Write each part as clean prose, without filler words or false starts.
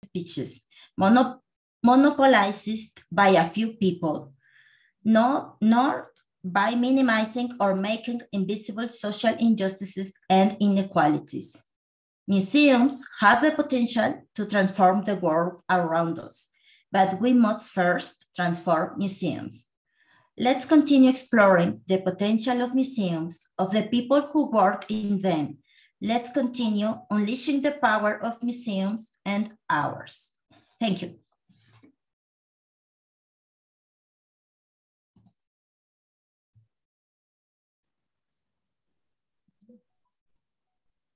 speeches, monopolized by a few people, nor by minimizing or making invisible social injustices and inequalities. Museums have the potential to transform the world around us, but we must first transform museums. Let's continue exploring the potential of museums, of the people who work in them. Let's continue unleashing the power of museums and ours. Thank you.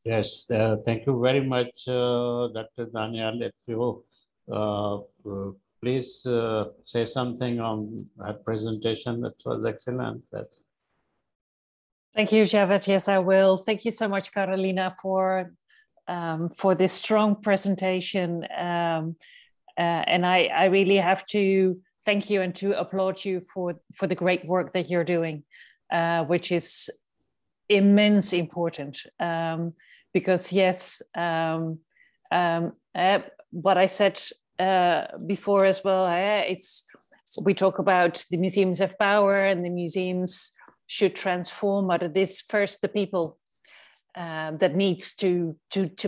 Yes, thank you very much, Dr. Daniel. If you please say something on that presentation, that was excellent. Thank you, Javed. Yes, I will. Thank you so much, Carolina, for this strong presentation. And I really have to thank you and to applaud you for the great work that you're doing, which is immense important. Because yes, what I said before as well, we talk about the museums have power and the museums should transform, but it is first the people that needs to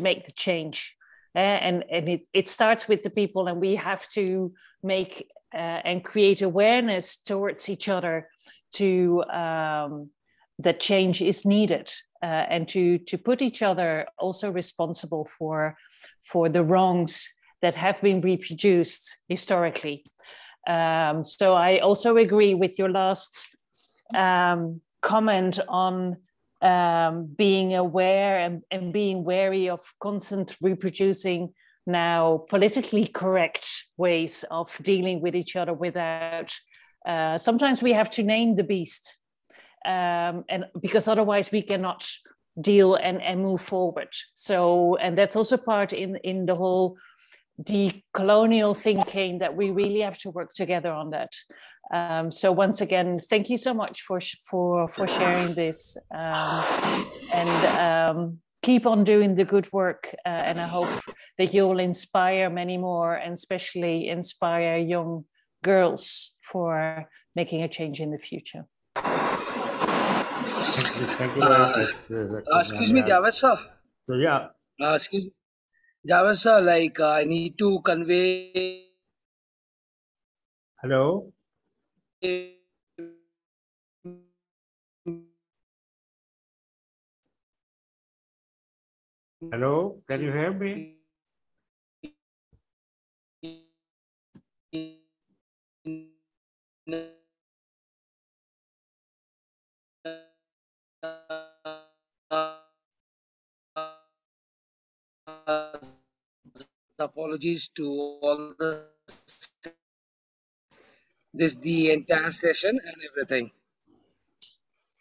make the change. And it starts with the people, and we have to make and create awareness towards each other to that change is needed. And to put each other also responsible for the wrongs that have been reproduced historically. So I also agree with your last comment on being aware and being wary of constant reproducing now politically correct ways of dealing with each other without, sometimes we have to name the beast. And because otherwise we cannot deal and move forward. So, and that's also part in the whole decolonial thinking that we really have to work together on that. So once again, thank you so much for sharing this, and keep on doing the good work. And I hope that you will inspire many more, and especially inspire young girls for making a change in the future. Thank you very much. Excuse me, Javed sir. So yeah. Excuse me, Javed sir. Like I need to convey. Hello. Hello. Can you hear me? Apologies to all the entire session and everything.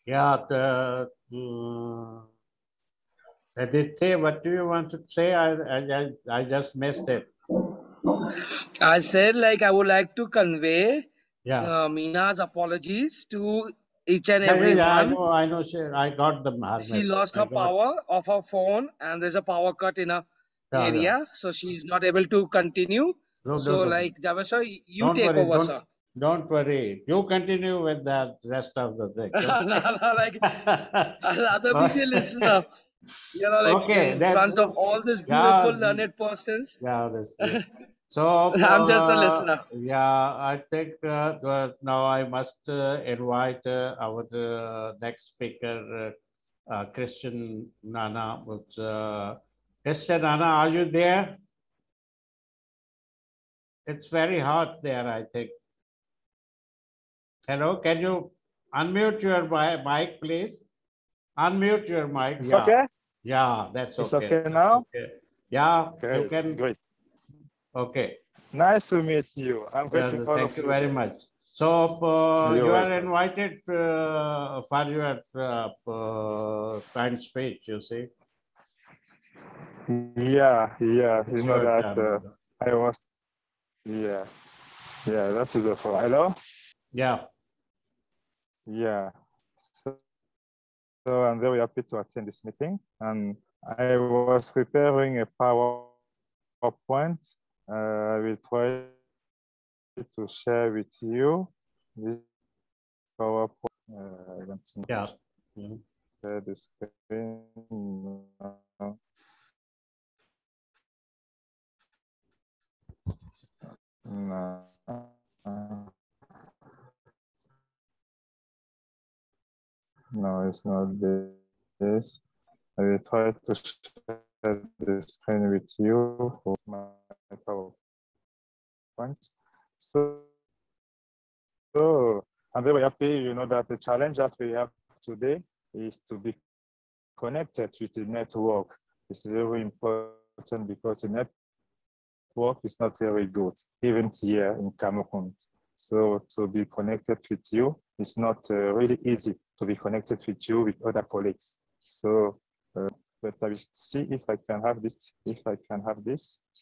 Yeah, Aditya, what do you want to say? I just missed it. I said, like, I would like to convey Mina's apologies to each and everyone. Yeah, I know. I got the She message. lost her power of her phone, and there's a power cut in her area, so she's not able to continue. So, like, Javed sir, you take over, sir. Don't worry. You continue with the rest of the thing. Like, I'd rather be the listener. You know, like in front of all these beautiful learned persons. Yeah, so I'm just a listener. Yeah, I think now I must invite our next speaker, Christian Nana. Christian Nana, are you there? It's very hot there, I think. Hello, can you unmute your mic, please? Unmute your mic. It's okay? Yeah, that's okay. It's okay now? Okay. Yeah, okay, you can. Great. Okay. Nice to meet you. I'm waiting for thank you very much. So you are invited for your kind speech, you see. Yeah. You know that I was. Yeah, that is the phone. Hello? Yeah. Yeah. So I'm very happy to attend this meeting. And I was preparing a PowerPoint I will try to share with you this PowerPoint. I want to share the screen now. No, it's not this. I will try to share the screen with you for my PowerPoint. So I'm very happy, you know, that the challenge that we have today is to be connected with the network. It's very important because the network is not very good, even here in Cameroon. So to be connected with you, it's not really easy to be connected with you, with other colleagues. So, but I will see if I can have this,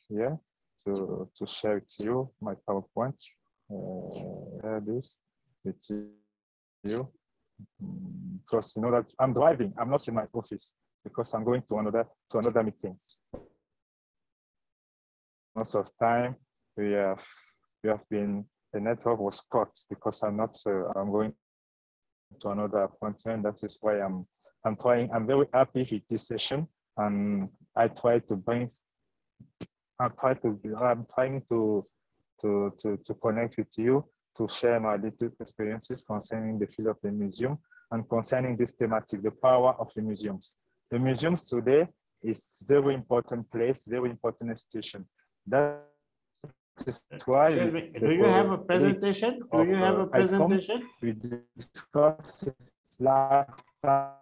here to share with you my PowerPoint. This with you, because you know that I'm driving. I'm not in my office because I'm going to another meeting. Most of the time we have been, the network was cut because I'm going to another appointment. That is why I'm trying. I'm very happy with this session, and I'm trying to connect with you, to share my little experiences concerning the field of the museum and concerning this thematic, the power of the museums. The museums today is very important place, very important institution. That is why. Do you have a presentation? Do you have a presentation? We discussed this last time.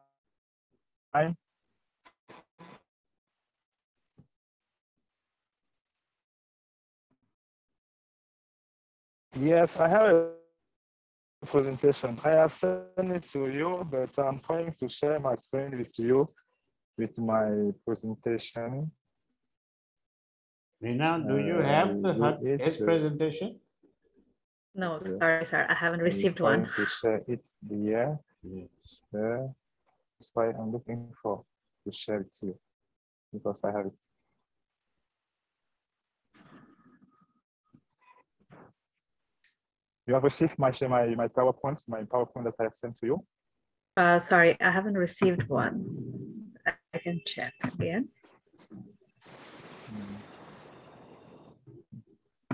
Yes, I have a presentation. I have sent it to you, but I'm trying to share my screen with you with my presentation. Nina, do you have his presentation? No, sorry, sir. I haven't received one. I'm trying to share it here. Share. That's why I'm looking to share it to you, because I have it. You have received my PowerPoint, that I have sent to you? Sorry, I haven't received one. I can check again.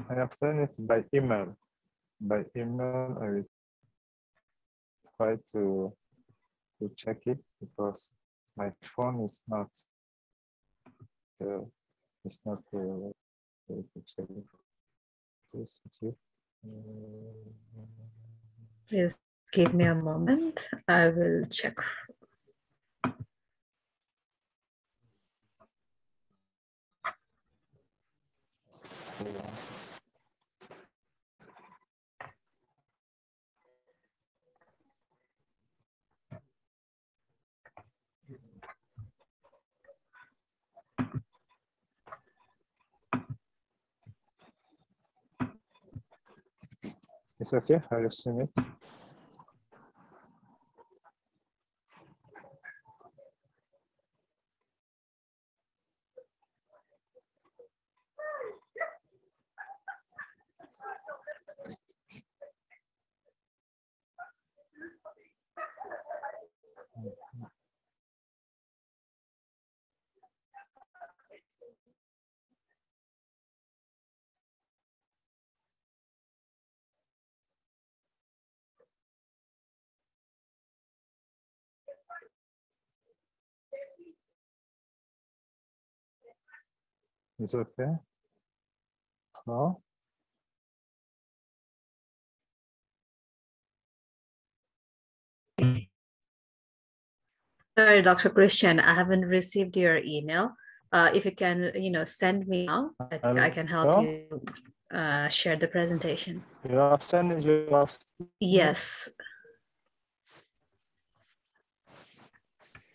I have sent it by email. By email, I will try to check it because my phone is not. It's not to check it. Please give me a moment. I will check. It's okay. I will send it. It's okay. No. Sorry, Dr. Christian, I haven't received your email. If you can, send me now, I can help you share the presentation. You have sent it. Yes.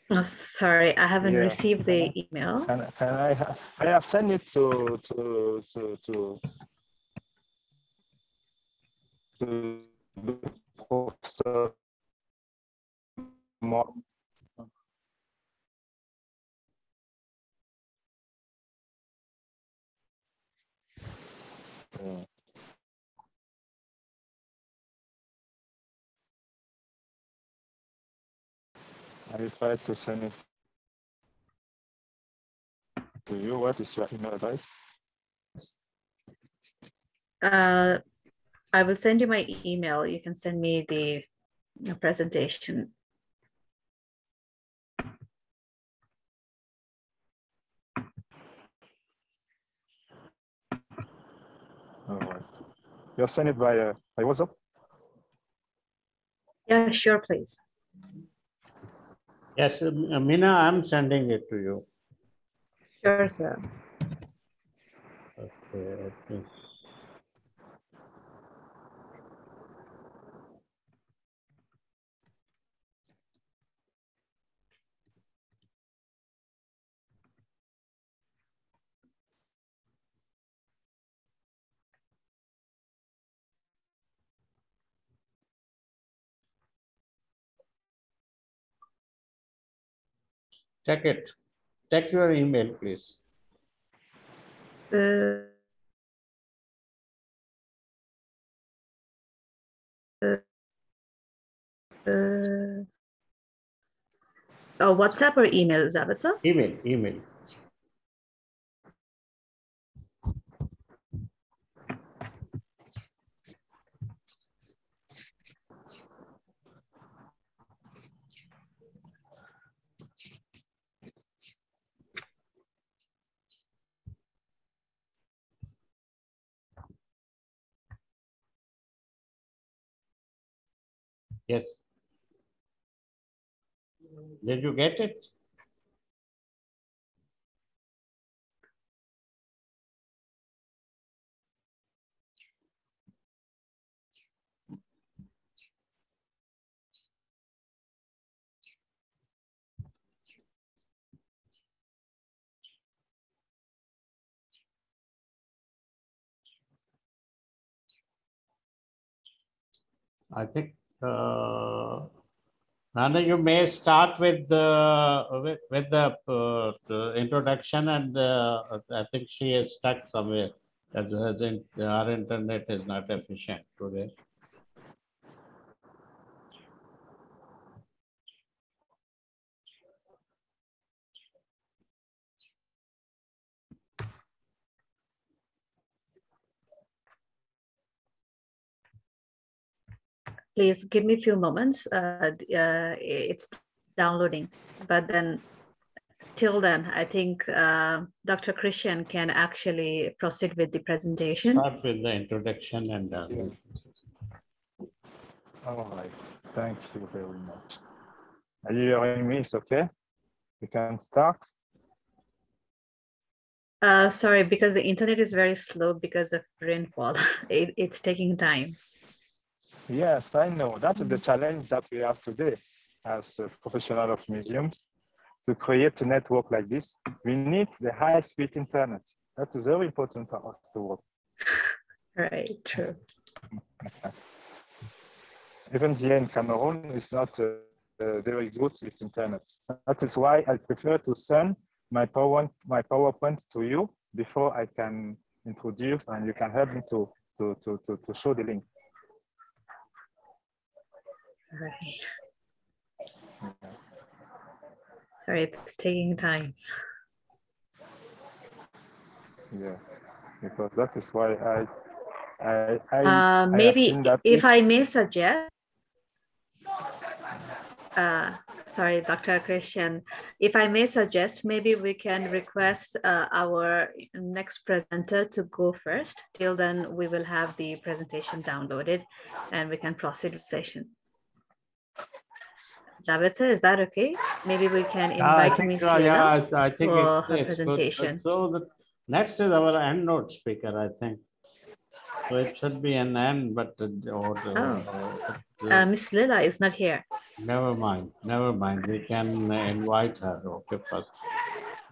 Oh, sorry, I haven't received the email. Can I have sent it to Professor Mo. Yeah. I will try to send it to you. What is your email address? I will send you my email. You can send me the presentation. All right. You'll send it by WhatsApp? Yeah, sure, please. Yes, Mina, I'm sending it to you. Sure, sir. Okay. Check it. Check your email, please. WhatsApp or email, Javed sir? Email. Yes. Did you get it? I think Nana, you may start with the introduction, and I think she is stuck somewhere. As our internet is not efficient today. Please give me a few moments. It's downloading, but then till then, I think Dr. Christian can actually proceed with the presentation. Start with the introduction and All right. Thank you very much. Are you hearing me? It's okay? We can start? Sorry, because the internet is very slow because of rainfall. It's taking time. Yes, I know. That's the challenge that we have today as a professional of museums. To create a network like this, we need the high-speed internet. That is very important for us to work. Right, true. Even here in Cameroon, it's not very good with internet. That is why I prefer to send my PowerPoint to you before I can introduce, and you can help me to show the link. Right. Sorry, it's taking time. Yeah, because that is why maybe if I may suggest, sorry, Dr. Christian, if I may suggest, maybe we can request our next presenter to go first. Till then, we will have the presentation downloaded and we can proceed with the session. Javed sir, is that okay? Maybe we can invite Ms. Leila I think for her it's presentation. good. So the next is our EndNote speaker, I think. So it should be an end, but Ms. Leila is not here. Never mind. We can invite her. Okay, first.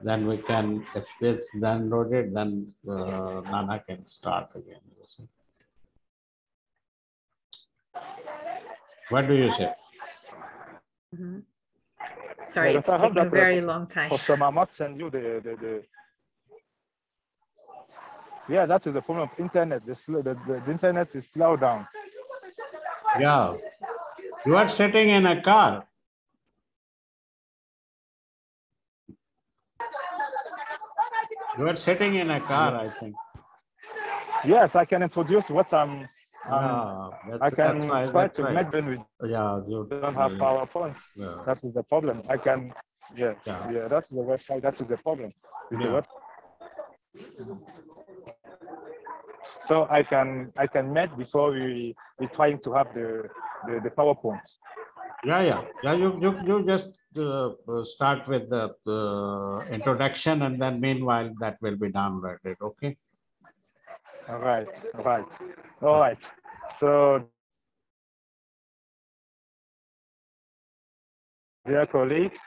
Then we can, if it's downloaded, then Nana can start again. What do you say? Mm-hmm. Sorry, it's taking a very long time. Also, Mamat send you the Yeah, that is the problem of internet. The internet is slow down. Yeah. You are sitting in a car. You are sitting in a car, I think. Yes, I can introduce what I'm. Yeah, I can try to right. make when we don't have PowerPoint. Yeah. That is the problem. I can. Yes. Yeah. That's the website. That is the problem. With the web. So I can make before we trying to have the PowerPoint. Yeah. You just start with the introduction, and then meanwhile that will be downloaded. Okay. All right. So, dear colleagues,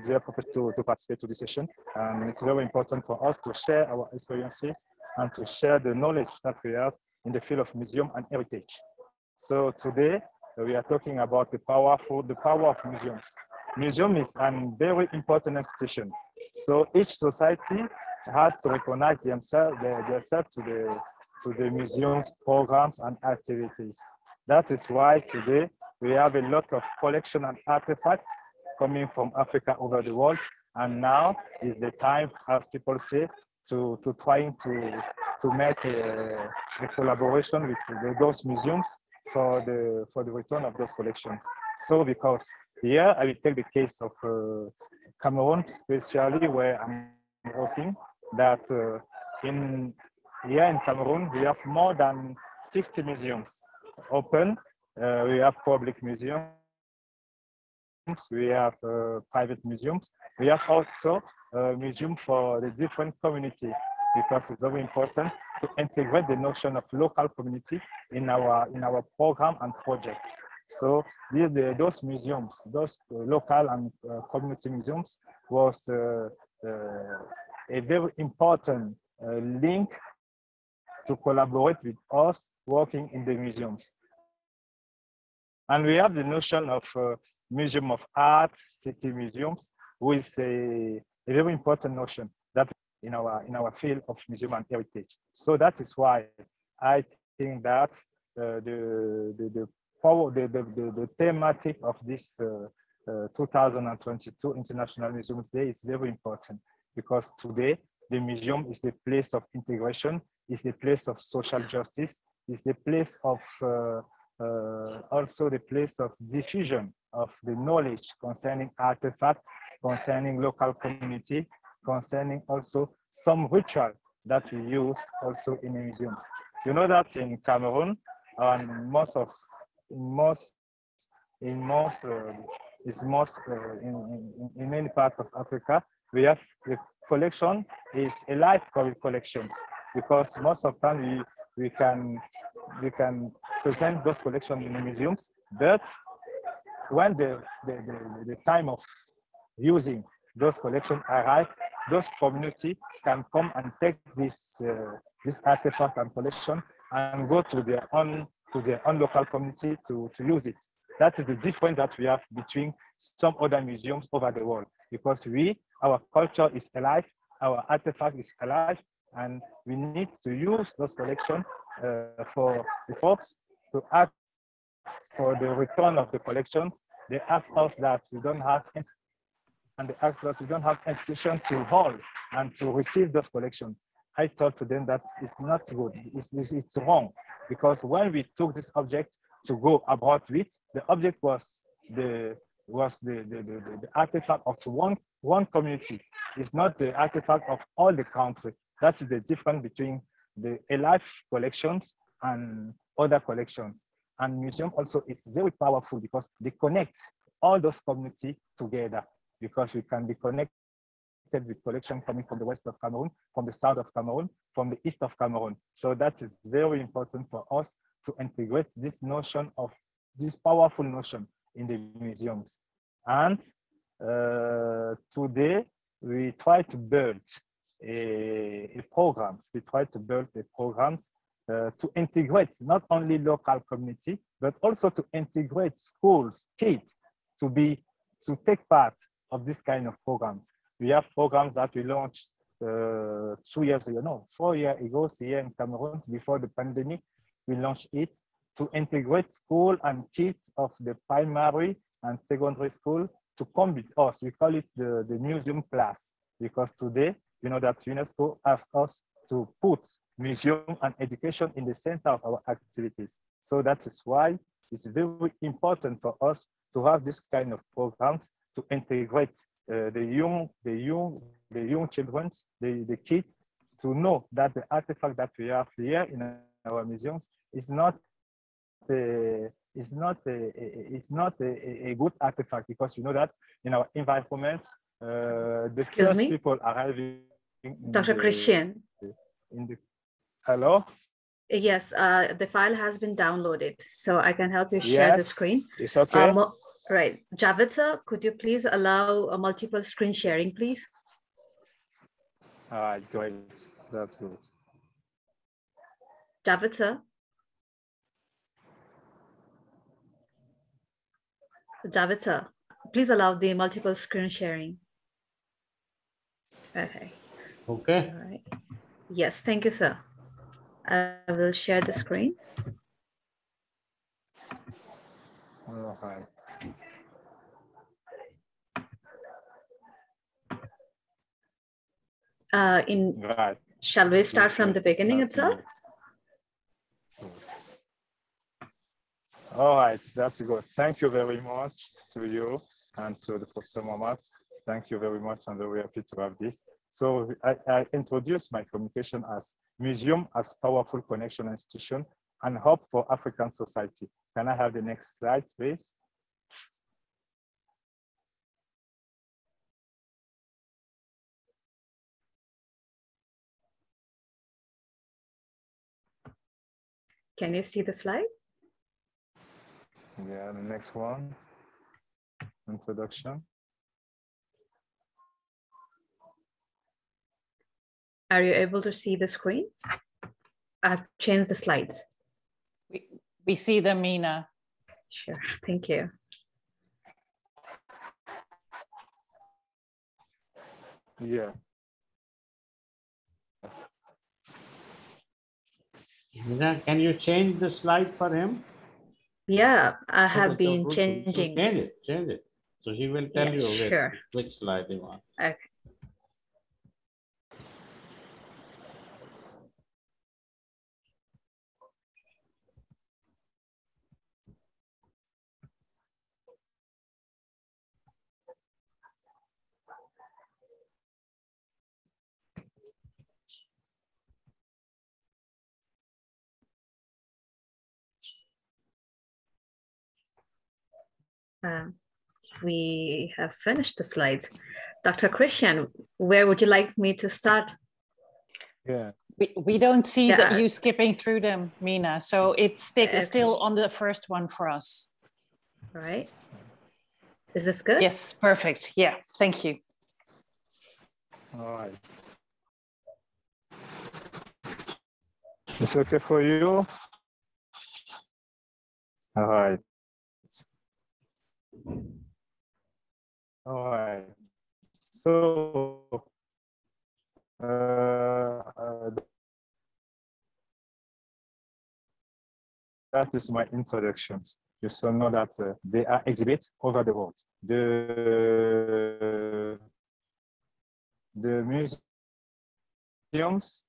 dear professors to participate to this session, and it's very important for us to share our experiences and to share the knowledge that we have in the field of museum and heritage. So today we are talking about the power of museums. Museum is a very important institution. So each society has to recognize themselves to the museums, programs, and activities. That is why today we have a lot of collection and artifacts coming from Africa over the world. And now is the time, as people say, to trying to make a collaboration with those museums for the return of those collections. So because here I will take the case of Cameroon, especially where I'm working, that here in Cameroon we have more than 60 museums open. We have public museums, we have private museums. We have also a museum for the different community, because it's very important to integrate the notion of local community in our program and projects. So those museums, those local and community museums, was a very important link to collaborate with us working in the museums. And we have the notion of Museum of Art, city museums, with a very important notion that in our field of museum and heritage. So that is why I think that the thematic of this 2022 International Museums Day is very important, because today the museum is the place of integration, is the place of social justice, is the place of also the place of diffusion of the knowledge concerning artifacts, concerning local community, concerning also some ritual that we use also in the museums. You know that in Cameroon, and in many parts of Africa, we have the collection is a live collections, because most of the time we can present those collections in the museums, but when the time of using those collections arrive, those community can come and take this artifact and collection and go to their own local community to use it. That is the difference that we have between some other museums over the world, because our culture is alive, our artifact is alive, and we need to use those collections for the folks to ask for the return of the collections. They ask us that we don't have institution to hold and to receive those collections. I thought to them that it's not good, it's wrong, because when we took this object to go abroad with, the object was the artifact of one community. It's not the artifact of all the country. That is the difference between the alive collections and other collections. And museum also is very powerful, because they connect all those communities together, because we can be connected with collection coming from the west of Cameroon, from the south of Cameroon, from the east of Cameroon. So that is very important for us to integrate this notion of this powerful notion in the museums. And today we try to build programs. We try to build the programs to integrate not only local community, but also to integrate schools, kids, to take part of this kind of programs. We have programs that we launched 2 years ago, no, 4 years ago here in Cameroon, before the pandemic, we launched it to integrate school and kids of the primary and secondary school to come with us. We call it the museum class, because today, you know that UNESCO asked us to put museum and education in the center of our activities. So that is why it's very important for us to have this kind of programs to integrate the young children, the kids, to know that the artifact that we have here in our museums is not a good artifact, because you know that in our environment, the first people arriving. Dr. Christian. Hello? Yes, the file has been downloaded, so I can help you share the screen. It's okay. Right. Javed sir, could you please allow a multiple screen sharing, please? All right, great. That's good. Javed sir. Javed sir, please allow the multiple screen sharing. Okay. Okay. All right. Yes, thank you, sir. I will share the screen. All right. Right. Shall we start from the beginning itself? All right, that's good. Thank you very much to you and to the Professor Mohamed. Thank you very much. I'm very happy to have this. So I introduce my communication as museum as powerful connection institution and hope for African society. Can I have the next slide, please? Can you see the slide? Yeah, the next one, introduction. Are you able to see the screen? I've changed the slides. We see them, Mina. Sure, thank you. Yeah. Mina, can you change the slide for him? Yeah, I have been changing. Change it. So he will tell you which slide he wants. Okay. We have finished the slides. Dr. Christian, where would you like me to start? Yeah. We don't see that you skipping through them, Mina. So it's still on the first one for us. All right. Is this good? Yes, perfect. Yeah, thank you. All right. It's okay for you? All right. All right. So that is my introduction. You shall know that there are exhibits over the world. The museums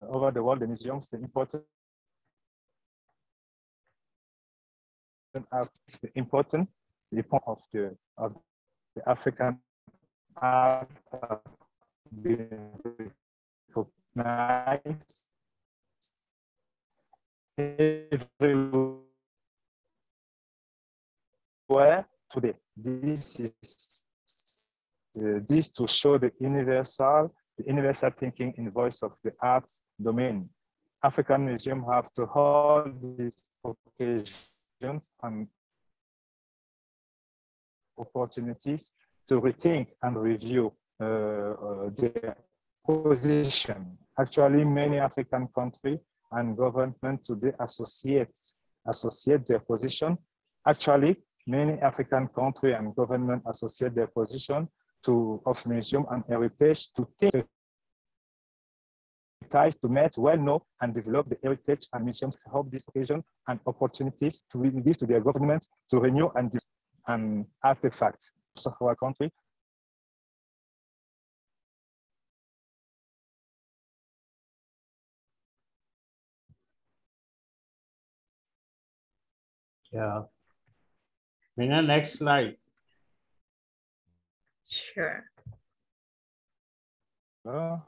over the world, the museums, the important the point of the African art being recognized everywhere today. This is this to show the universal thinking in voice of the arts domain. African museums have to hold these occasions and opportunities to rethink and review their position. Actually, many African countries and governments today associate their position. Actually, many African countries and governments associate their position of museum and heritage to think ties to match, well know, and develop the heritage, and museums help this occasion and opportunities to give to their government to renew and artifacts of our country. Yeah. Mina, next slide. Sure. Yeah.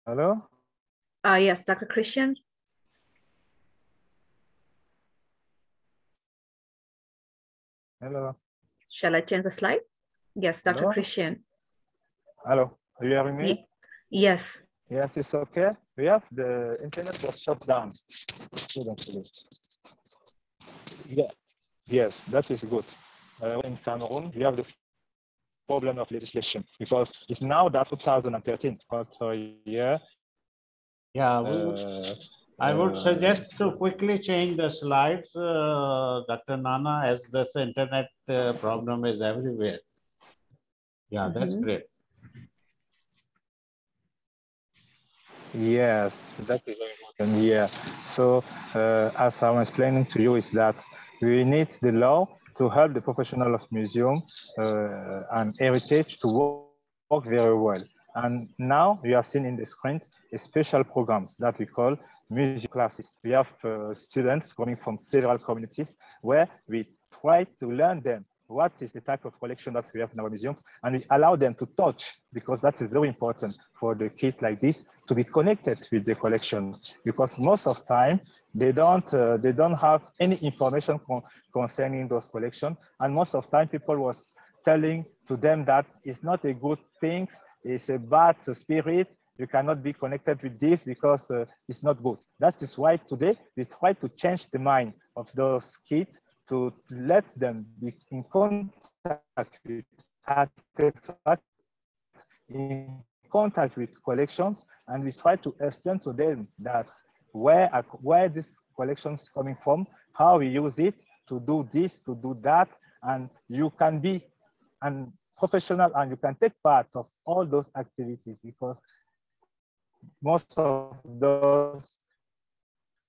Hello? Yes, Dr. Christian. Hello. Shall I change the slide? Yes, Dr. Hello? Christian. Hello, are you hearing me? Yes. Yes, it's okay. We have the internet was shut down. Yeah. Yes, that is good. In Cameroon, we have the problem of legislation because it's now that 2013, but yeah. Yeah, I would suggest to quickly change the slides, Dr. Nana, as this internet problem is everywhere. Yeah, that's great. Yes, that is very important. Yeah. So as I'm explaining to you is that we need the law to help the professional of museum and heritage to work very well. And now you have seen in the screen special programs that we call music classes. We have students coming from several communities where we try to learn them what is the type of collection that we have in our museums, and we allow them to touch, because that is very important for the kids like this to be connected with the collection, because most of the time they don't have any information concerning those collections, and most of the time people was telling to them that it's not a good thing, it's a bad spirit, you cannot be connected with this because it's not good. That is why today we try to change the mind of those kids to let them be in contact with artifacts, in contact with collections, and we try to explain to them that where this collection is coming from, how we use it to do this, to do that, and you can be a professional and you can take part of all those activities, because most of those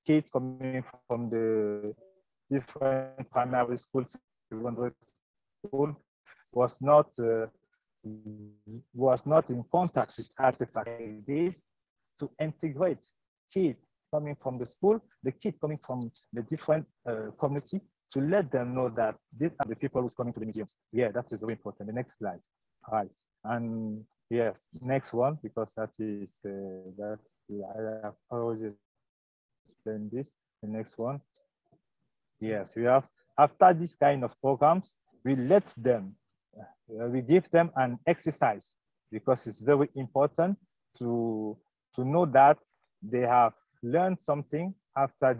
kids coming from the different primary schools, secondary school, was not in contact with artifacts like this, to integrate kids coming from the school, the kids coming from the different community, to let them know that these are the people who's coming to the museums. Yeah, that is very important. The next slide. All right. And yes, next one, because that is I have always explained this. The next one. Yes, we have, after this kind of programs, we let them, we give them an exercise, because it's very important to know that they have learned something after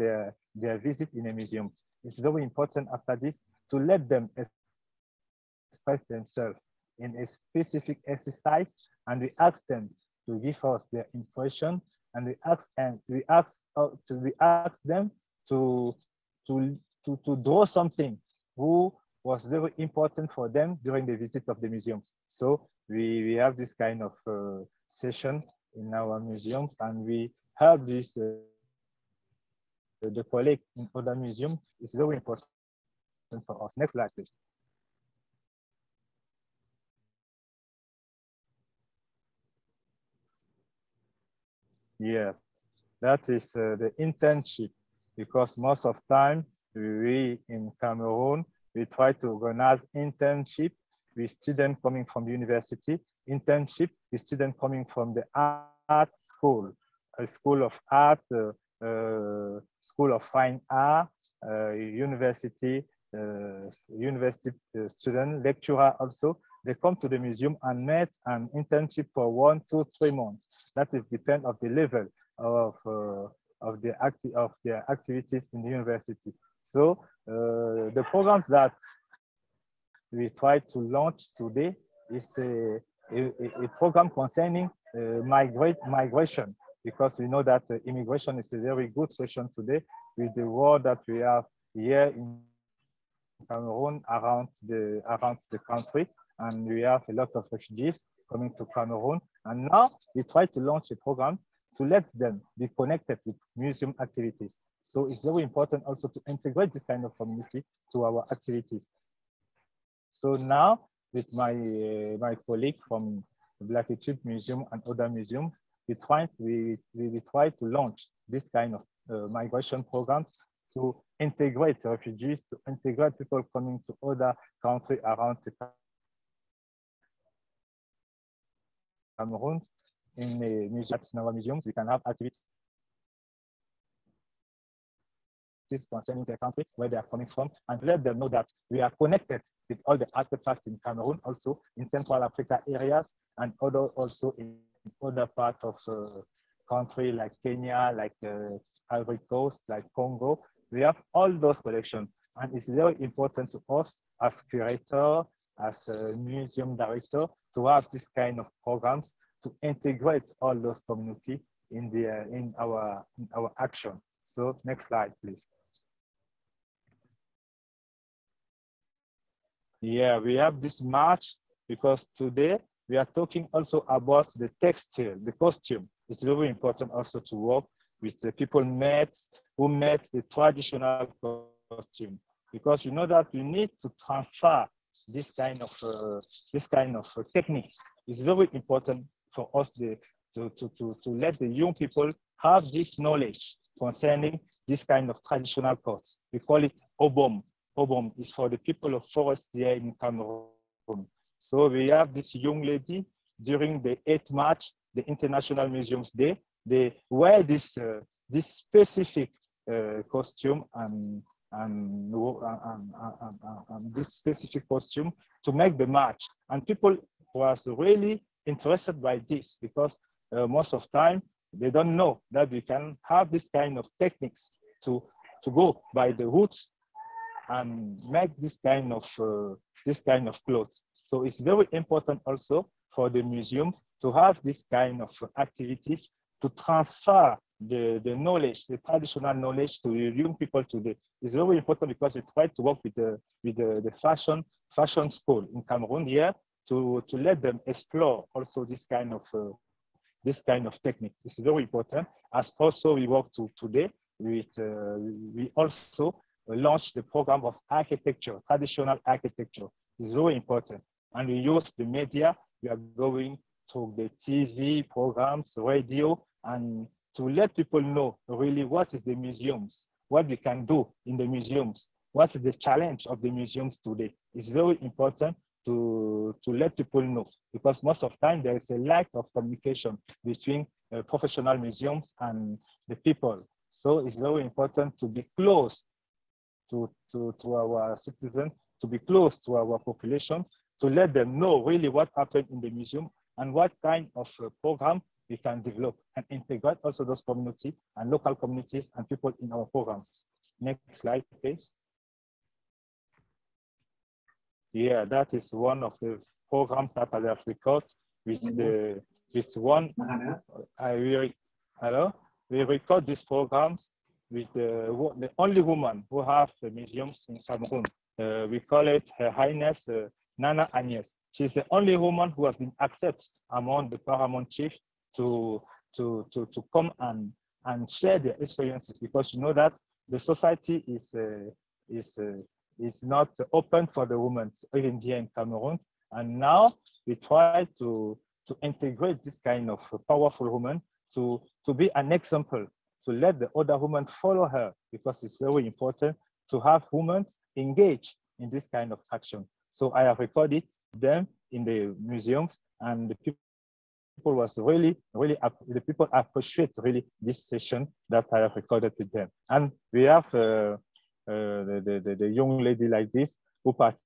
their visit in a museum. It's very important after this to let them express themselves in a specific exercise, and we ask them to give us their impression, and we ask them to draw something who was very important for them during the visit of the museums. So we have this kind of session in our museums, and we have this the colleague in other museums. It's very important for us. Next slide, please. Yes, that is the internship, because most of the time we in Cameroon, we try to organize internship with students coming from the university, internship with students coming from the art school, a school of art, school of fine art, university student, lecturer also. They come to the museum and make an internship for 1, 2, 3 months. That is depend of the level of their activities in the university. So the programs that we try to launch today is a program concerning migration, because we know that immigration is a very good question today with the war that we have here in Cameroon around the country, and we have a lot of refugees coming to Cameroon. And now we try to launch a program to let them be connected with museum activities. So it's very important also to integrate this kind of community to our activities. So now with my colleague from Blackitude Museum and other museums, we try to launch this kind of migration programs to integrate refugees, to integrate people coming to other countries around the Cameroon. In our museums, we can have activities concerning their country, where they are coming from, and let them know that we are connected with all the artifacts in Cameroon, also in Central Africa areas, and also in other parts of country like Kenya, like Ivory Coast, like Congo. We have all those collections, and it's very important to us as curator, as a museum director, to have this kind of programs to integrate all those communities in our action. So next slide, please. Yeah, we have this march because today we are talking also about the textile, the costume. It's very important also to work with the people who made the traditional costume, because you know that we need to transfer this kind of technique. It's very important for us to let the young people have this knowledge concerning this kind of traditional coats. We call it obom. Obom is for the people of forest here in Cameroon. So we have this young lady during the 8th March, the International Museums Day. They wear this specific costume and this specific costume to make the march. And people was really interested by this, because most of the time they don't know that we can have this kind of techniques to go by the roots and make this kind of clothes. So it's very important also for the museums to have this kind of activities to transfer the knowledge, the traditional knowledge, to young people today. It's very important because we try to work with the fashion school in Cameroon here to let them explore also this kind of technique. It's very important. As also we work today with we also launched the program of architecture, traditional architecture. It's very important. And we use the media. We are going to the TV programs, radio, and to let people know really what is the museums, what we can do in the museums, what is the challenge of the museums today. It's very important to let people know, because most of the time there is a lack of communication between professional museums and the people. So it's very important to be close to our citizens, to be close to our population, to let them know really what happened in the museum and what kind of program we can develop and integrate also those communities and local communities and people in our programs. Next slide, please. Yeah, that is one of the programs that I have recorded with we record these programs with the only woman who have the museums in Cameroon. We call it Her Highness Nana Agnes. She's the only woman who has been accepted among the paramount chiefs to come and share their experiences, because you know that the society is not open for the women, even here in Cameroon. And now we try to integrate this kind of powerful woman to be an example, to let the other women follow her, because it's very important to have women engage in this kind of action. So I have recorded them in the museums, and the people was really the people appreciate really this session that I have recorded with them. And we have the young lady like this who participated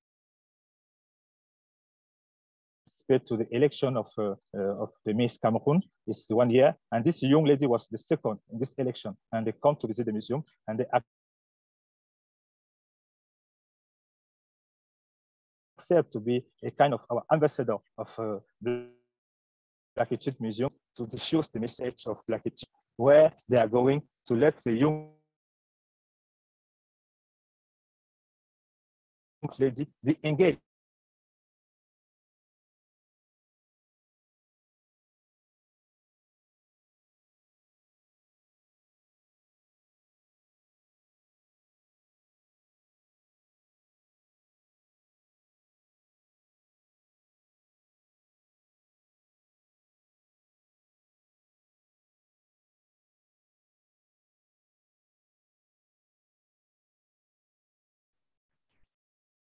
to the election of the Miss Cameroon. It's 1 year, and this young lady was the second in this election, and they come to visit the museum and they myself to be a kind of our ambassador of the Blackitude Museum to diffuse the message of Blackitude, where they are going to let the young lady be engaged.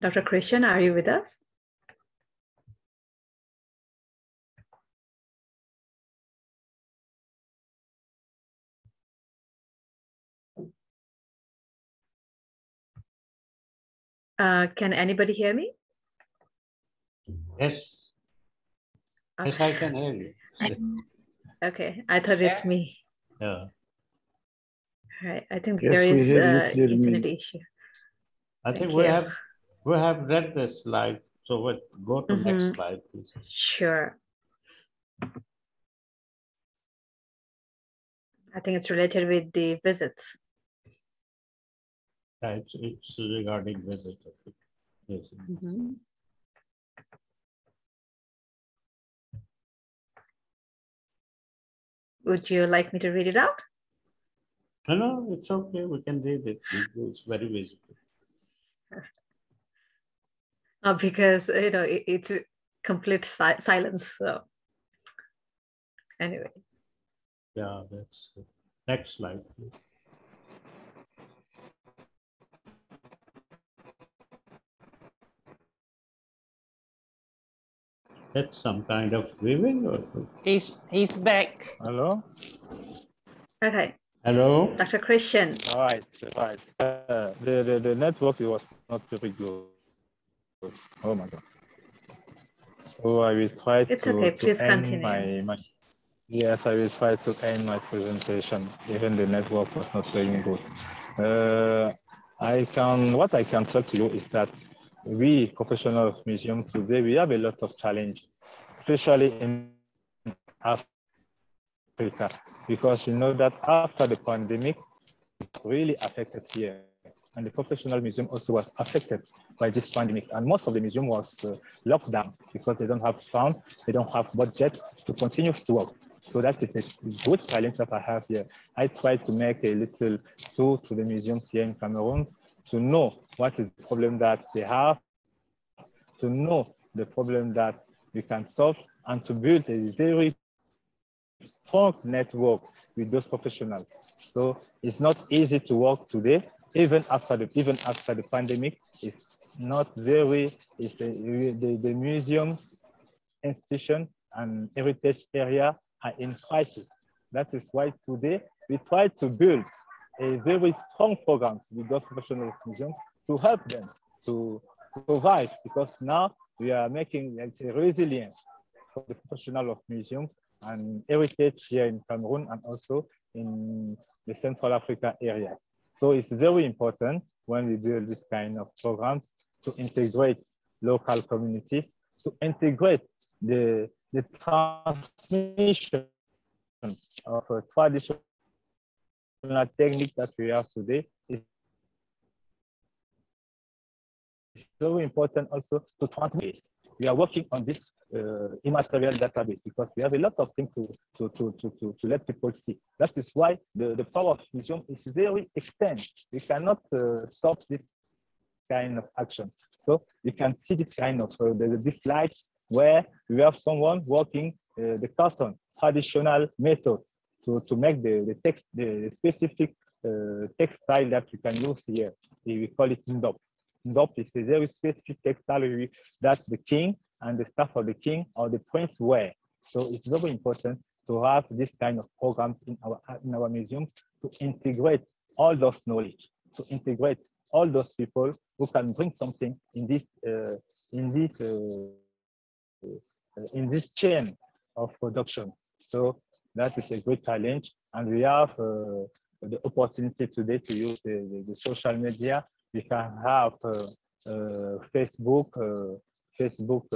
Dr. Christian, are you with us? Can anybody hear me? Yes. Yes, I can hear you. Okay, I thought it's me. Yeah. All right, I think Yes, there is internet issue. I think we have read the slide. So we'll go to next slide, please. Sure. I think it's related with the visits. Yeah, it's regarding visit. Yes. Would you like me to read it out? No, it's okay. We can read it. It's very visible. Because it's complete silence. So anyway. Yeah, that's it. Next slide, please. That's some kind of viewing or He's back. Hello? Okay. Hello? Dr. Christian. All right. The network was not very good. Oh my God. So I will try It's okay, please end continue. my yes, I will try to end my presentation, even the network was not very good. What I can tell to you is that we professionals of museum today, we have a lot of challenge, especially in Africa, because you know that after the pandemic, it's really affected here. And the professional museum also was affected by this pandemic. And most of the museum was locked down because they don't have funds, they don't have budget to continue to work. So that is a good challenge that I have here. I try to make a little tour to the museums here in Cameroon to know what is the problem that they have, to know the problem that we can solve, and to build a very strong network with those professionals. So it's not easy to work today, even after the pandemic. It's not very. The museums, institution, and heritage area are in crisis. That is why today we try to build a very strong program with those professional museums to help them to survive, because now we are making, let's say, resilience for the professional of museums and heritage here in Cameroon and also in the Central Africa areas. So it's very important when we build this kind of programs to integrate local communities, to integrate the transmission of a traditional technique that we have today. Is very important also to transmit. We are working on this immaterial database because we have a lot of things to let people see. That is why the power of museum is very extended. We cannot stop this kind of action. So you can see this kind of this slide where we have someone working the carton traditional method to make the specific textile that you can use here. We call it ndop. Ndop is a very specific textile that the king and the staff of the king or the prince wear. So it's very important to have this kind of programs in our museums to integrate all those knowledge, to integrate all those people who can bring something in this chain of production. So that is a great challenge, and we have the opportunity today to use the social media. We can have Facebook, Facebook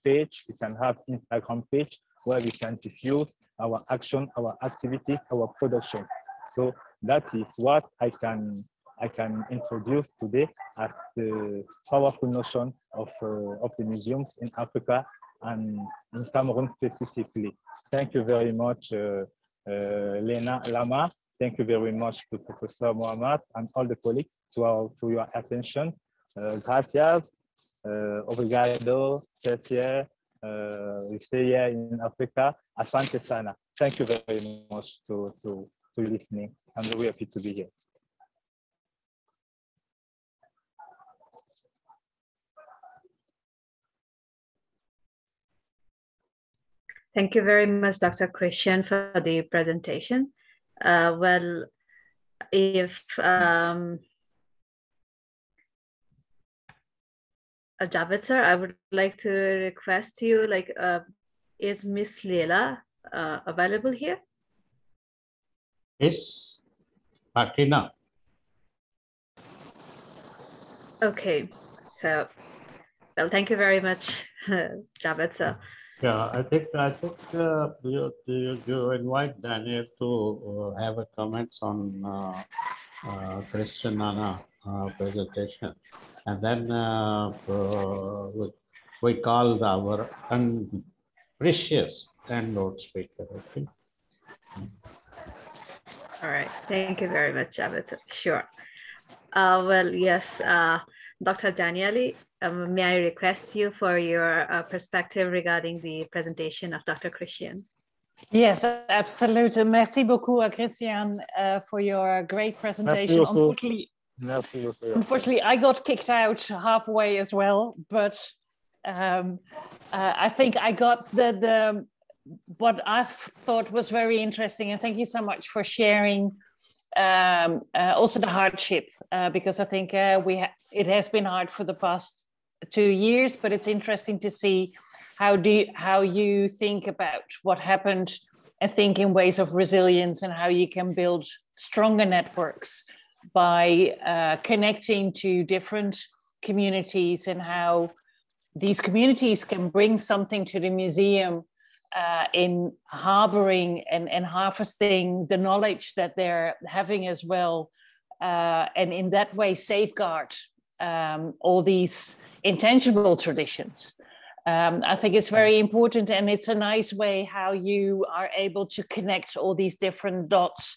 page, we can have Instagram page where we can diffuse our action, our activities, our production. So that is what I can introduce today as the powerful notion of the museums in Africa and in Cameroon specifically. Thank you very much, Lena Lama. Thank you very much to Professor Mohamed and all the colleagues to your attention. Gracias, obrigado, we say here in Africa, asante sana. Thank you very much to listening. I'm very happy to be here. Thank you very much, Dr. Christian, for the presentation. Well, if Javed sir, I would like to request you, like, is Miss Leila available here? Yes, Martina. Okay, so, well, thank you very much, Javed sir. Yeah, I think you invite Daniel to have a comments on Christian Nana presentation, and then we call our precious keynote speaker. Okay. All right, thank you very much, Javed. Sure. Well, yes, Dr. Danieli, may I request you for your perspective regarding the presentation of Dr. Christian? Yes, absolutely. Merci beaucoup, Christian, for your great presentation. Unfortunately, I got kicked out halfway as well, but I think I got what I thought was very interesting. And thank you so much for sharing also the hardship, because I think it has been hard for the past 2 years, but it's interesting to see how you think about what happened and think in ways of resilience and how you can build stronger networks by connecting to different communities, and how these communities can bring something to the museum in harboring and harvesting the knowledge that they're having as well, and in that way safeguard all these intangible traditions. I think it's very important, and it's a nice way how you are able to connect all these different dots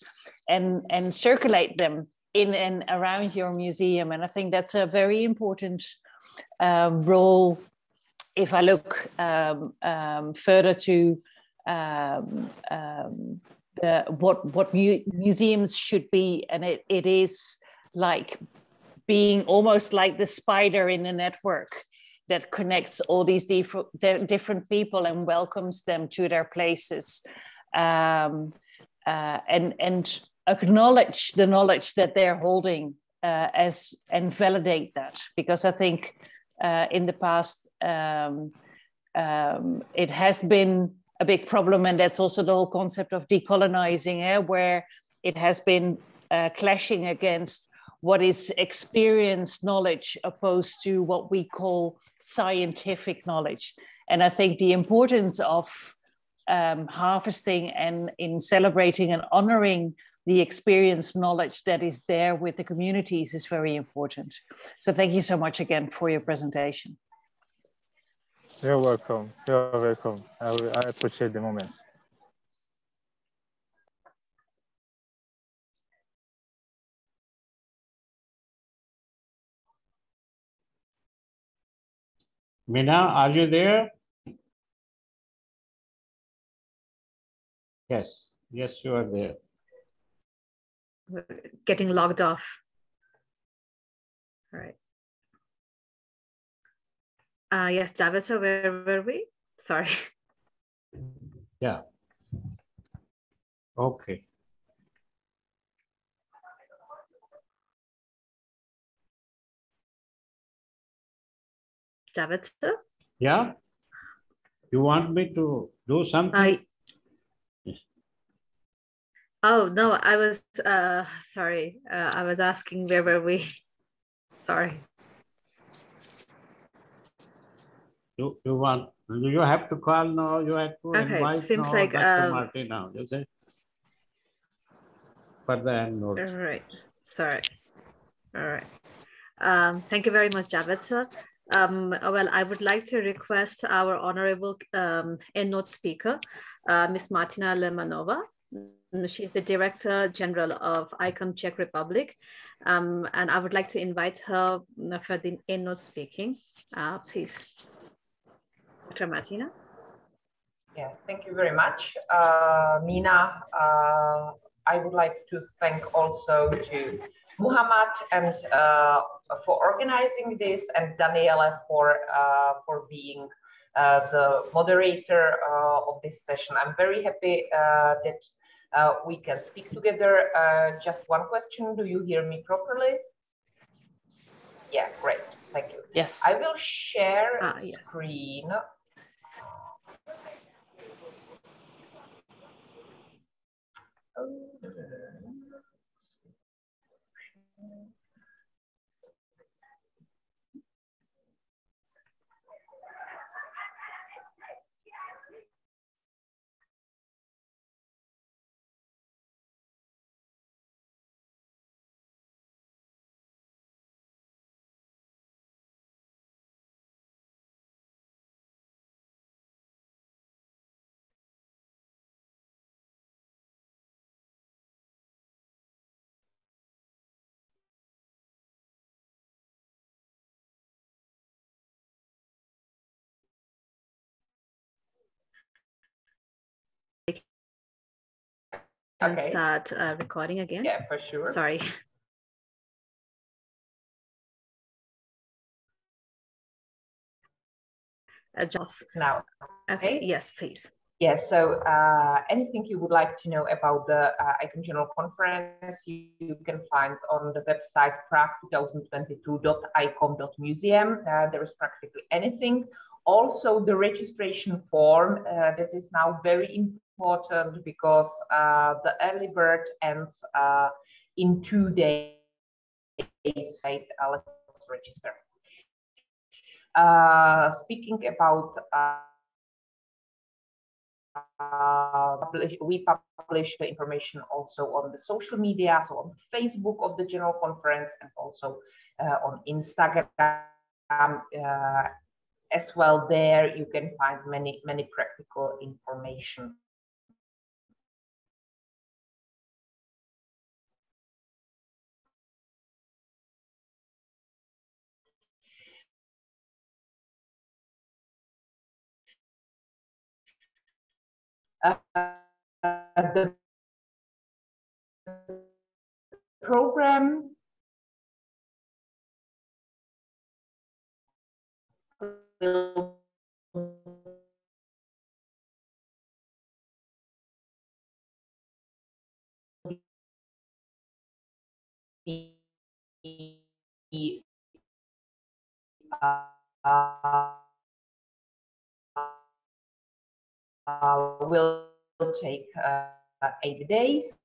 and circulate them in and around your museum. And I think that's a very important role. If I look further to what museums should be, and it is like being almost like the spider in a network that connects all these different people and welcomes them to their places, and acknowledge the knowledge that they're holding and validate that, because I think in the past it has been a big problem, and that's also the whole concept of decolonizing, where it has been clashing against what is experienced knowledge opposed to what we call scientific knowledge. And I think the importance of harvesting and in celebrating and honoring the experienced knowledge that is there with the communities is very important. So thank you so much again for your presentation. You're welcome. You're welcome. I appreciate the moment. Mina, are you there? Yes. Yes, you are there. Getting logged off. All right. Yes, Javed, so where were we? Sorry. Yeah. Okay. Javed, sir? Yeah. You want me to do something? Oh, no, I was, sorry. I was asking where were we? Sorry. Do you have to call now? You have to invite seems now like Dr. Martin now, you say? For the end note. All right, sorry. All right. Thank you very much, Javed sir. Well, I would like to request our honorable EndNote speaker, Ms. Martina Lemanova. She's the Director General of ICOM Czech Republic. And I would like to invite her for the EndNote speaking. Please, Dr. Martina. Yeah, thank you very much. Nina, I would like to thank also to Muhammad and for organizing this, and Daniela for being the moderator of this session. I'm very happy that we can speak together. Just one question, do you hear me properly? Yeah, great, thank you. Yes. I will share screen. Can start recording again? Yeah, for sure. Sorry. It's now. Okay. Yes, please. Yes, so anything you would like to know about the ICOM General Conference, you can find on the website prague2022.icom.museum. There is practically anything. Also, the registration form that is now very important because the early bird ends in 2 days. Let's register. Speaking about we publish the information also on the social media, so on Facebook of the General Conference and also on Instagram as well. There you can find many practical information. The program will be will take 8 days.